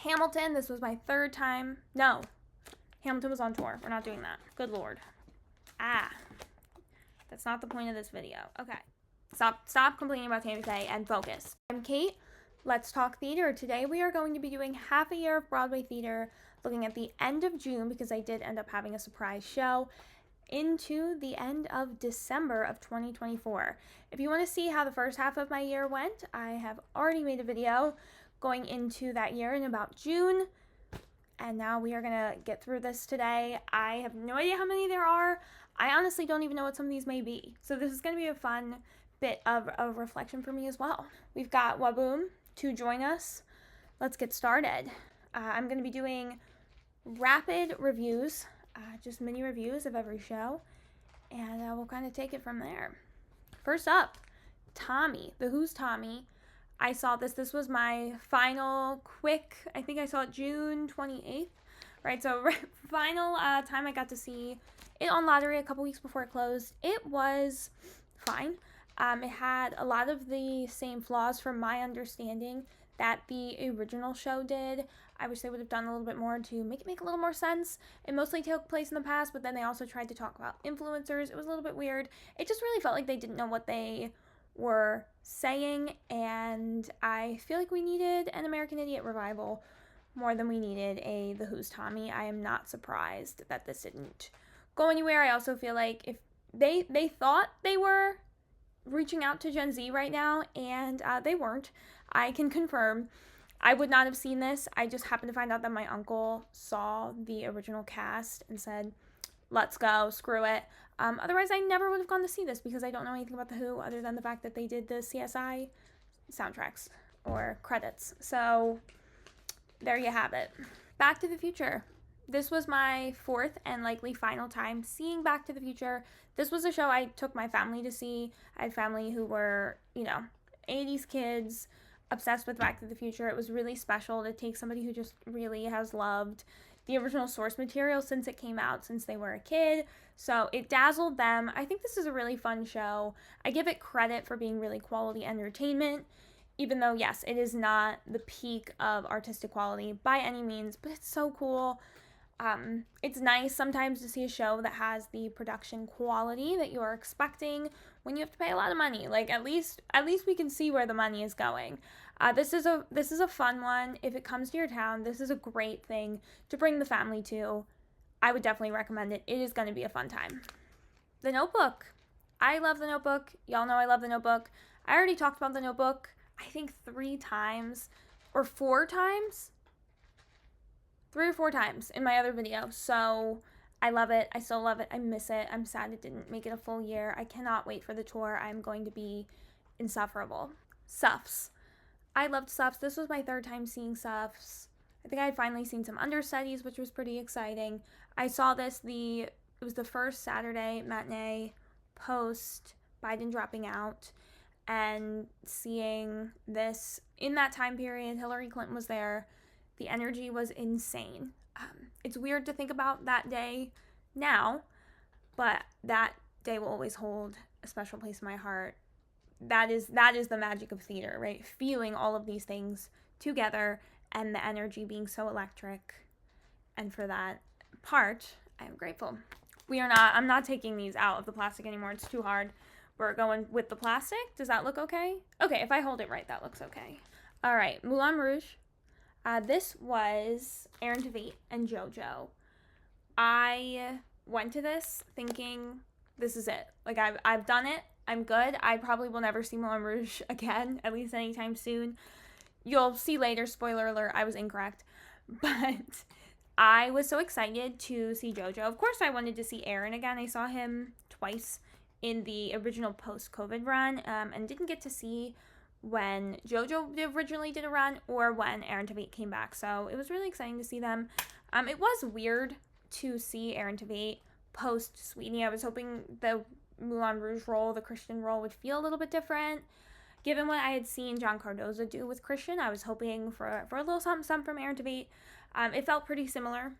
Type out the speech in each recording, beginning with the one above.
Hamilton. This was my third time. No, Hamilton was on tour. We're not doing that. Good Lord. That's not the point of this video. Okay. Stop complaining about Tammy Faye and focus. I'm Kate. Let's talk theater. Today we are going to be doing half a year of Broadway theater, looking at the end of June because I did end up having a surprise show, into the end of December of 2024. If you want to see how the first half of my year went, I have already made a video going into that year in about June. And now we are going to get through this today. I have no idea how many there are. I honestly don't even know what some of these may be. So this is going to be a fun bit of a reflection for me as well. We've got Waboom to join us. Let's get started. I'm going to be doing rapid reviews, just mini reviews of every show, and we'll kind of take it from there. First up, Tommy, the Who's Tommy. I saw this. This was my final quick, I think I saw it June 28th, right? So final time I got to see it on Lottery a couple weeks before it closed. It was fine. It had a lot of the same flaws from my understanding that the original show did. I wish they would have done a little bit more to make it make a little more sense. It mostly took place in the past, but then they also tried to talk about influencers. It was a little bit weird. It just really felt like they didn't know what they were saying, and I feel like we needed an American Idiot revival more than we needed a The Who's Tommy. I am not surprised that this didn't go anywhere. I also feel like if they thought they were reaching out to Gen Z right now, and they weren't. I can confirm. I would not have seen this. I just happened to find out that my uncle saw the original cast and said, let's go, screw it. Otherwise, I never would have gone to see this because I don't know anything about The Who other than the fact that they did the CSI soundtracks or credits. So there you have it. Back to the Future. This was my fourth and likely final time seeing Back to the Future. This was a show I took my family to see. I had family who were, 80s kids, obsessed with Back to the Future. It was really special to take somebody who just really has loved the original source material since it came out, since they were a kid. So it dazzled them. I think this is a really fun show. I give it credit for being really quality entertainment, even though, yes, it is not the peak of artistic quality by any means, but it's so cool. It's nice sometimes to see a show that has the production quality that you're expecting when you have to pay a lot of money. Like, at least we can see where the money is going. This is a fun one. If it comes to your town, this is a great thing to bring the family to. I would definitely recommend it. It is going to be a fun time. The Notebook. I love The Notebook. Y'all know I love The Notebook. I already talked about The Notebook, I think 3 times or 4 times. 3 or 4 times in my other video. So I love it. I still love it. I miss it. I'm sad it didn't make it a full year. I cannot wait for the tour. I'm going to be insufferable. Suffs. I loved Suffs. This was my 3rd time seeing Suffs. I think I had finally seen some understudies, which was pretty exciting. I saw this, it was the first Saturday matinee post Biden dropping out, and seeing this in that time period, Hillary Clinton was there. The energy was insane. It's weird to think about that day now, but that day will always hold a special place in my heart. That is the magic of theater, right? Feeling all of these things together and the energy being so electric. And for that part, I am grateful. I'm not taking these out of the plastic anymore. It's too hard. We're going with the plastic. Does that look okay? Okay, if I hold it right, that looks okay. All right, Moulin Rouge. This was Aaron Tveit and JoJo. I went to this thinking, this is it. Like, I've done it. I'm good. I probably will never see Moulin Rouge again, at least anytime soon. You'll see later, spoiler alert, I was incorrect. But I was so excited to see JoJo. Of course, I wanted to see Aaron again. I saw him twice in the original post-COVID run, and didn't get to see when JoJo originally did a run or when Aaron Tveit came back. So it was really exciting to see them. It was weird to see Aaron Tveit post Sweeney. I was hoping the Moulin Rouge role, the Christian role, would feel a little bit different. Given what I had seen John Cardoza do with Christian, I was hoping for a little something from Aaron Tveit. It felt pretty similar,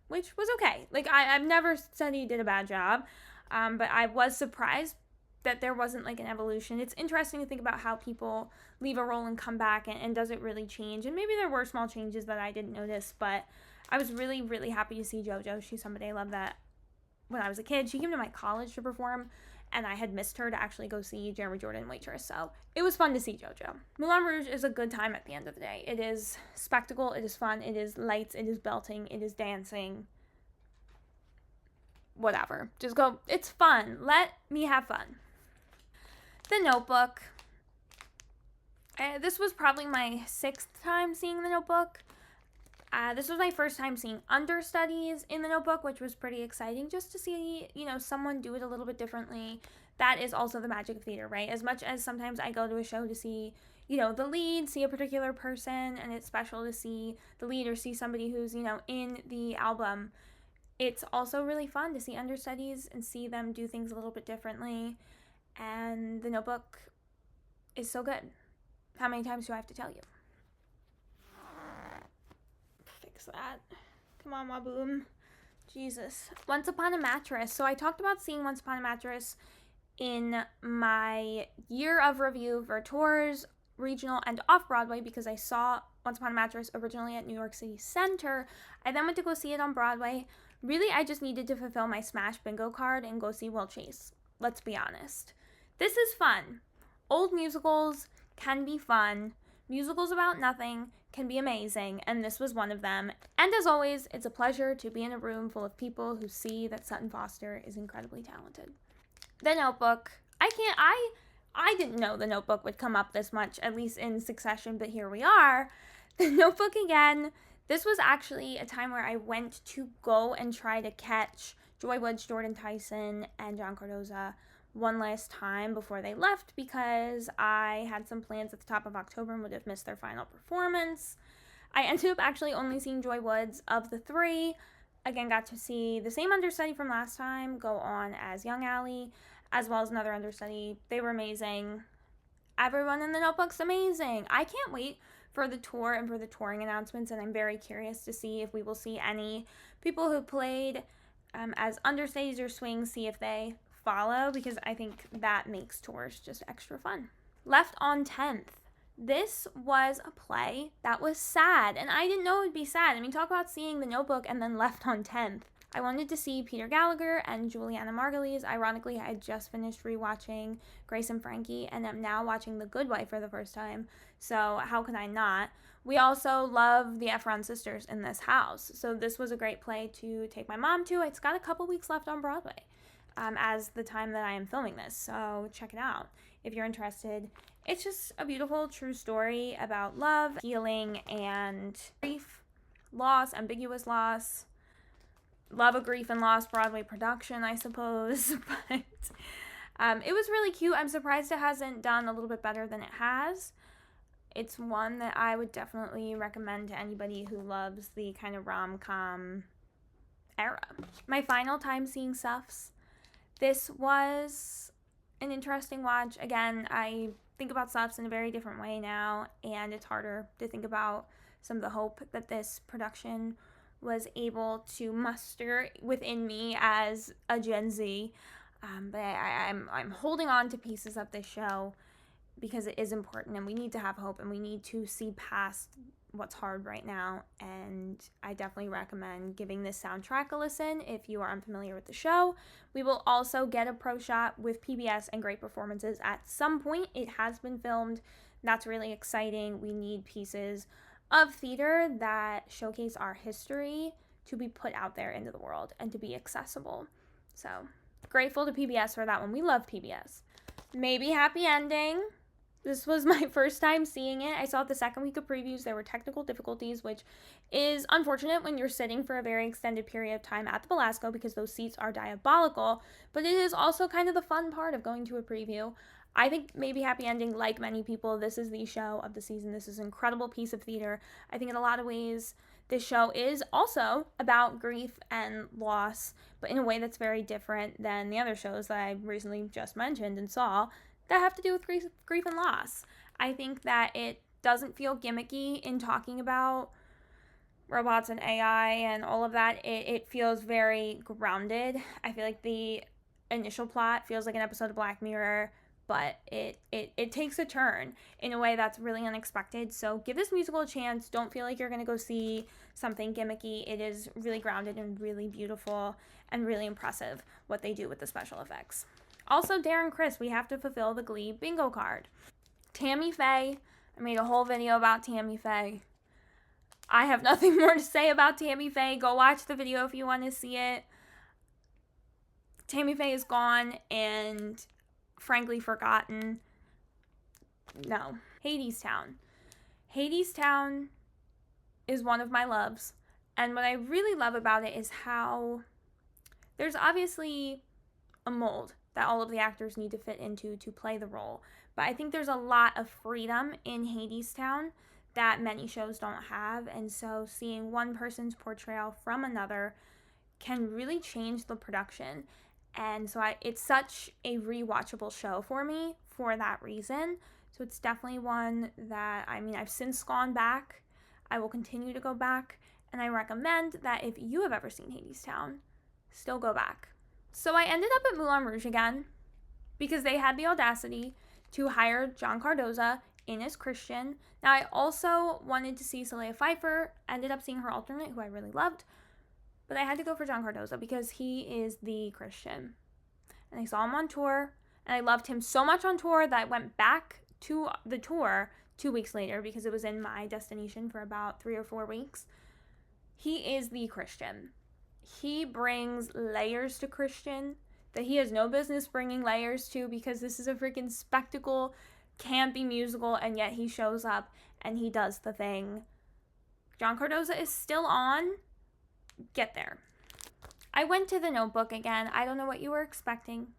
which was okay. Like, I've never said he did a bad job, but I was surprised that there wasn't like an evolution. It's interesting to think about how people leave a role and come back, and does it really change? And maybe there were small changes that I didn't notice, but I was really, really happy to see JoJo. She's somebody I loved that when I was a kid. She came to my college to perform, and I had missed her to actually go see Jeremy Jordan Waitress, so it was fun to see JoJo. Moulin Rouge is a good time at the end of the day. It is spectacle, it is fun, it is lights, it is belting, it is dancing, whatever. Just go, it's fun. Let me have fun. The Notebook. This was probably my 6th time seeing The Notebook. This was my first time seeing understudies in The Notebook, which was pretty exciting just to see, someone do it a little bit differently. That is also the magic of theater, right? As much as sometimes I go to a show to see, the lead, see a particular person, and it's special to see the lead or see somebody who's, in the album, it's also really fun to see understudies and see them do things a little bit differently. And The Notebook is so good. How many times do I have to tell you? Fix that. Come on, Waboom. Jesus. Once Upon a Mattress. So I talked about seeing Once Upon a Mattress in my year of review for tours, regional, and off-Broadway because I saw Once Upon a Mattress originally at New York City Center. I then went to go see it on Broadway. Really, I just needed to fulfill my Smash bingo card and go see Will Chase. Let's be honest. This is fun. Old musicals can be fun. Musicals about nothing can be amazing, and this was one of them. And as always, it's a pleasure to be in a room full of people who see that Sutton Foster is incredibly talented. The Notebook. I didn't know The Notebook would come up this much, at least in succession, but here we are. The Notebook again. This was actually a time where I went to go and try to catch Joy Woods, Jordan Tyson, and John Cardoza one last time before they left because I had some plans at the top of October and would have missed their final performance. I ended up actually only seeing Joy Woods of the 3. Again, got to see the same understudy from last time go on as Young Ally, as well as another understudy. They were amazing. Everyone in The Notebook's amazing. I can't wait for the tour and for the touring announcements, and I'm very curious to see if we will see any people who played as understudies or swings, see if they follow, because I think that makes tours just extra fun. Left on 10th. This was a play that was sad, and I didn't know it would be sad. I mean, talk about seeing The Notebook and then Left on 10th. I wanted to see Peter Gallagher and Juliana Margulies. Ironically, I had just finished rewatching Grace and Frankie, and I'm now watching The Good Wife for the first time, so how could I not? We also love the Efron sisters in this house, so this was a great play to take my mom to. It's got a couple weeks left on Broadway as the time that I am filming this, so check it out if you're interested. It's just a beautiful, true story about love, healing, and grief, loss, ambiguous loss. Love of Grief and Loss Broadway production, I suppose, but it was really cute. I'm surprised it hasn't done a little bit better than it has. It's one that I would definitely recommend to anybody who loves the kind of rom-com era. My final time seeing Suffs. This was an interesting watch. Again, I think about Suffs in a very different way now, and it's harder to think about some of the hope that this production was able to muster within me as a Gen Z. But I'm holding on to pieces of this show because it is important, and we need to have hope, and we need to see past what's hard right now. And I definitely recommend giving this soundtrack a listen if you are unfamiliar with the show. We will also get a pro shot with PBS and great performances at some point. It has been filmed. That's really exciting. We need pieces of theater that showcase our history to be put out there into the world and to be accessible. So grateful to PBS for that one. We love PBS. Maybe Happy Ending. This was my first time seeing it. I saw it the second week of previews. There were technical difficulties, which is unfortunate when you're sitting for a very extended period of time at the Belasco because those seats are diabolical, but it is also kind of the fun part of going to a preview. I think maybe Happy Ending, like many people, this is the show of the season. This is an incredible piece of theater. I think in a lot of ways, this show is also about grief and loss, but in a way that's very different than the other shows that I recently just mentioned and saw that have to do with grief and loss. I think that it doesn't feel gimmicky in talking about robots and AI and all of that. It feels very grounded. I feel like the initial plot feels like an episode of Black Mirror, but it takes a turn in a way that's really unexpected. So give this musical a chance. Don't feel like you're going to go see something gimmicky. It is really grounded and really beautiful and really impressive what they do with the special effects. Also, Darren Criss, we have to fulfill the Glee bingo card. Tammy Faye, I made a whole video about Tammy Faye. I have nothing more to say about Tammy Faye. Go watch the video if you want to see it. Tammy Faye is gone and frankly forgotten. No. Hadestown. Hadestown is one of my loves. And what I really love about it is how there's obviously a mold that all of the actors need to fit into to play the role. But I think there's a lot of freedom in Hadestown that many shows don't have. And so seeing one person's portrayal from another can really change the production. And so it's such a rewatchable show for me for that reason. So it's definitely one that, I've since gone back. I will continue to go back. And I recommend that if you have ever seen Hadestown, still go back. So I ended up at Moulin Rouge again because they had the audacity to hire John Cardoza in as Christian. Now, I also wanted to see Saleha Pfeiffer. Ended up seeing her alternate, who I really loved. But I had to go for John Cardoza because he is the Christian. And I saw him on tour, and I loved him so much on tour that I went back to the tour 2 weeks later because it was in my destination for about 3 or 4 weeks. He is the Christian. He brings layers to Christian that he has no business bringing layers to because this is a freaking spectacle, campy musical, and yet he shows up and he does the thing. John Cardoza is still on. Get there. I went to The Notebook again. I don't know what you were expecting,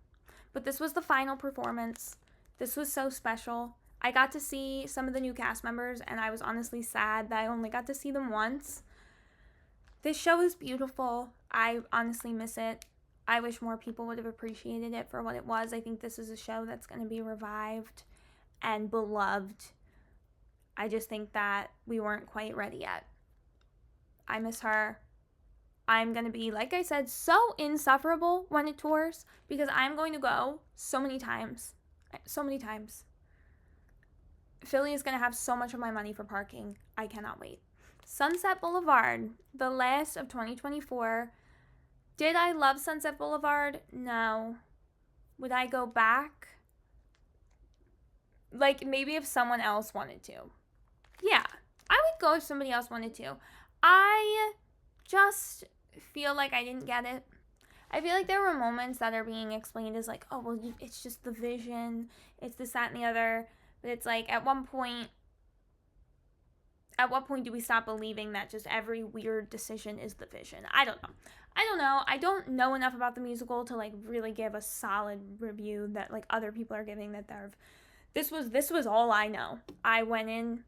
but this was the final performance. This was so special. I got to see some of the new cast members, and I was honestly sad that I only got to see them once. This show is beautiful. I honestly miss it. I wish more people would have appreciated it for what it was. I think this is a show that's going to be revived and beloved. I just think that we weren't quite ready yet. I miss her. I'm going to be, like I said, so insufferable when it tours because I'm going to go so many times. So many times. Philly is going to have so much of my money for parking. I cannot wait. Sunset Boulevard, the last of 2024. Did I love Sunset Boulevard? No. Would I go back? Like, maybe if someone else wanted to. Yeah, I would go if somebody else wanted to. I just feel like I didn't get it. I feel like there were moments that are being explained as like, oh, well, it's just the vision. It's this, that, and the other. But it's like, at what point do we stop believing that just every weird decision is the vision? I don't know. I don't know enough about the musical to like really give a solid review that like other people are giving that this was all I know. I went in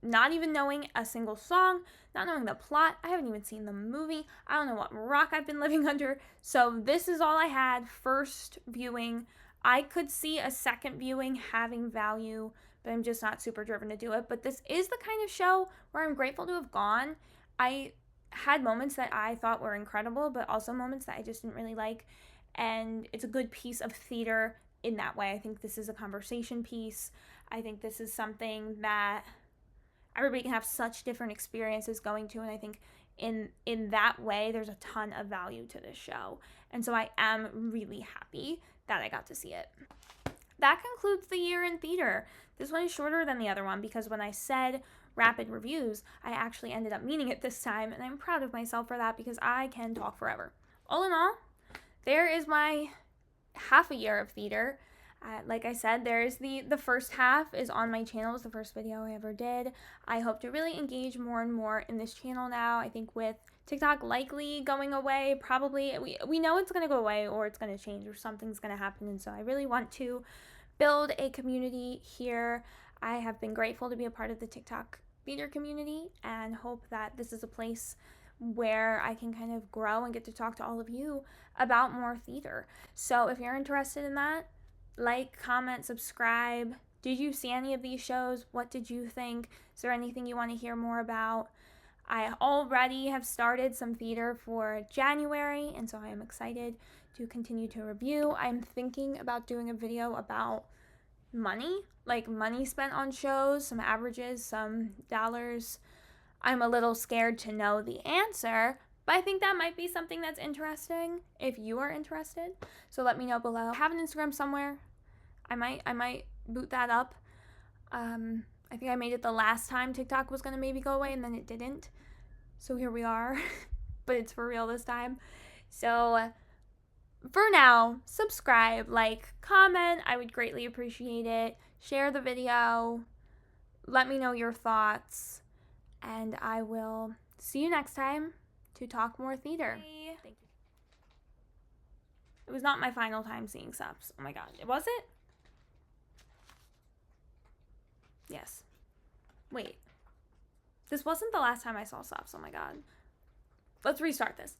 not even knowing a single song, not knowing the plot. I haven't even seen the movie. I don't know what rock I've been living under. So this is all I had. First viewing. I could see a second viewing having value, but I'm just not super driven to do it. But this is the kind of show where I'm grateful to have gone. I had moments that I thought were incredible, but also moments that I just didn't really like. And it's a good piece of theater in that way. I think this is a conversation piece. I think this is something that everybody can have such different experiences going to, and I think in that way there's a ton of value to this show. And so I am really happy that I got to see it. That concludes the year in theater. This one is shorter than the other one because when I said rapid reviews, I actually ended up meaning it this time, and I'm proud of myself for that because I can talk forever. All in all, there is my half a year of theater. Like I said, there's the first half is on my channel. It was the first video I ever did. I hope to really engage more and more in this channel now. I think with TikTok likely going away, probably, we know it's going to go away or it's going to change or something's going to happen. And so I really want to build a community here. I have been grateful to be a part of the TikTok theater community and hope that this is a place where I can kind of grow and get to talk to all of you about more theater. So if you're interested in that, like, comment, subscribe. Did you see any of these shows? What did you think? Is there anything you want to hear more about? I already have started some theater for January, and so I am excited to continue to review. I'm thinking about doing a video about money, like money spent on shows, some averages, some dollars. I'm a little scared to know the answer, but I think that might be something that's interesting if you are interested. So let me know below. I have an Instagram somewhere. I might boot that up. I think I made it the last time TikTok was gonna maybe go away, and then it didn't. So here we are, but it's for real this time. So for now, subscribe, like, comment. I would greatly appreciate it. Share the video. Let me know your thoughts. And I will see you next time to talk more theater. Bye. Thank you. It was not my final time seeing Suffs. Oh my god. Was it? Yes. Wait. This wasn't the last time I saw Suffs. Oh my god. Let's restart this.